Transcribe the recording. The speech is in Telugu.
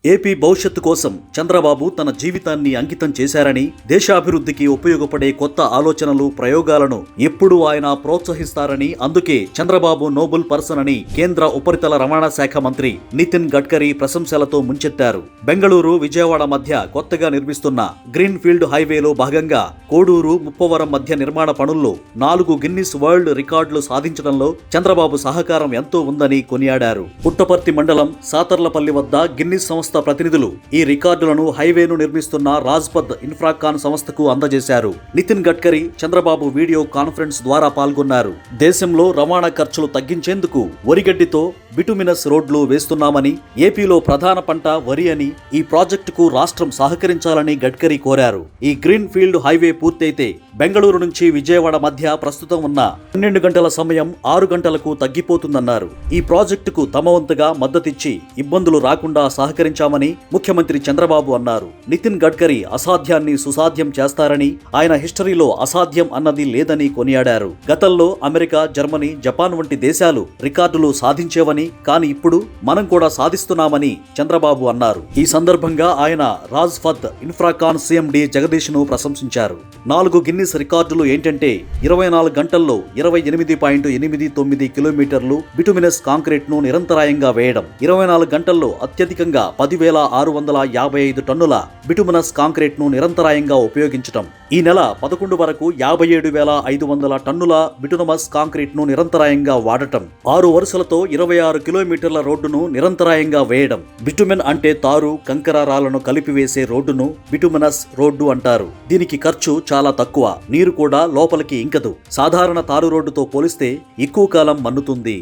ఏపీ భవిష్యత్తు కోసం చంద్రబాబు తన జీవితాన్ని అంకితం చేశారని, దేశాభివృద్ధికి ఉపయోగపడే కొత్త ఆలోచనలు, ప్రయోగాలను ఎప్పుడూ ఆయన ప్రోత్సహిస్తారని, అందుకే చంద్రబాబు నోబుల్ పర్సన్ అని కేంద్ర ఉపరితల రవాణా శాఖ మంత్రి నితిన్ గడ్కరీ ప్రశంసలతో ముంచెత్తారు. బెంగళూరు, విజయవాడ మధ్య కొత్తగా నిర్మిస్తున్న గ్రీన్ ఫీల్డ్ హైవేలో భాగంగా కోడూరు, ముప్పవరం మధ్య నిర్మాణ పనుల్లో 4 గిన్నిస్ వరల్డ్ రికార్డులు సాధించడంలో చంద్రబాబు సహకారం ఎంతో ఉందని కొనియాడారు. పుట్టపర్తి మండలం సాతర్లపల్లి వద్ద గిన్నిస్ సంస్థ ప్రతినిధులు ఈ రికార్డులను హైవేను నిర్మిస్తున్న రాజ్పథ్ ఇన్ఫ్రాకాన్ సంస్థకు అందజేశారు. నితిన్ గడ్కరీ, చంద్రబాబు వీడియో కాన్ఫరెన్స్ ద్వారా పాల్గొన్నారు. దేశంలో రవాణా ఖర్చులు తగ్గించేందుకు వరిగడ్డితో బిటుమినస్ రోడ్లు వేస్తున్నామని, ఏపీలో ప్రధాన పంట వరి అని, ఈ ప్రాజెక్టుకు రాష్ట్రం సహకరించాలని గడ్కరీ కోరారు. ఈ గ్రీన్ ఫీల్డ్ హైవే పూర్తయితే బెంగళూరు నుంచి విజయవాడ మధ్య ప్రస్తుతం ఉన్న 12 గంటల సమయం 6 గంటలకు తగ్గిపోతుందన్నారు. ఈ ప్రాజెక్టుకు తమ వంతుగా మద్దతిచ్చి ఇబ్బందులు రాకుండా సహకరించామని ముఖ్యమంత్రి చంద్రబాబు అన్నారు. నితిన్ గడ్కరీ అసాధ్యాన్ని సుసాధ్యం చేస్తారని, ఆయన హిస్టరీలో అసాధ్యం అన్నది లేదని కొనియాడారు. గతంలో అమెరికా, జర్మనీ, జపాన్ వంటి దేశాలు రికార్డులు సాధించేవని, కానీ ఇప్పుడు మనం కూడా సాధిస్తున్నామని చంద్రబాబు అన్నారు. ఈ సందర్భంగా ఆయన రాజ్పథ్ ఇన్ఫ్రాకాన్ సీఎండీ జగదీష్ ను ప్రశంసించారు. 4 గిన్నిస్ రికార్డులు ఏంటంటే 24 గంటల్లో 28.89 కిలోమీటర్లు బిటుమినస్ కాంక్రీట్ ను నిరంతరాయంగా వేయడం, 24 గంటల్లో అత్యధికంగా 10,655 టన్నుల బిటుమినస్ కాంక్రీట్ ను నిరంతరాయంగా ఉపయోగించడం, ఈ నెల 11 వరకు 57,500 టన్నుల బిటుమినస్ కాంక్రీట్ ను నిరంతరాయంగా వాడటం, 6 వరుసలతో 26 కిలోమీటర్ల రోడ్డును నిరంతరాయంగా వేయడం. బిటుమెన్ అంటే తారు, కంకర రాళ్లను కలిపివేసే రోడ్డును బిటుమినస్ రోడ్డు అంటారు. దీనికి ఖర్చు చాలా తక్కువ, నీరు కూడా లోపలికి ఇంకదు. సాధారణ తారు రోడ్డుతో పోలిస్తే ఎక్కువ కాలం మన్నుతుంది.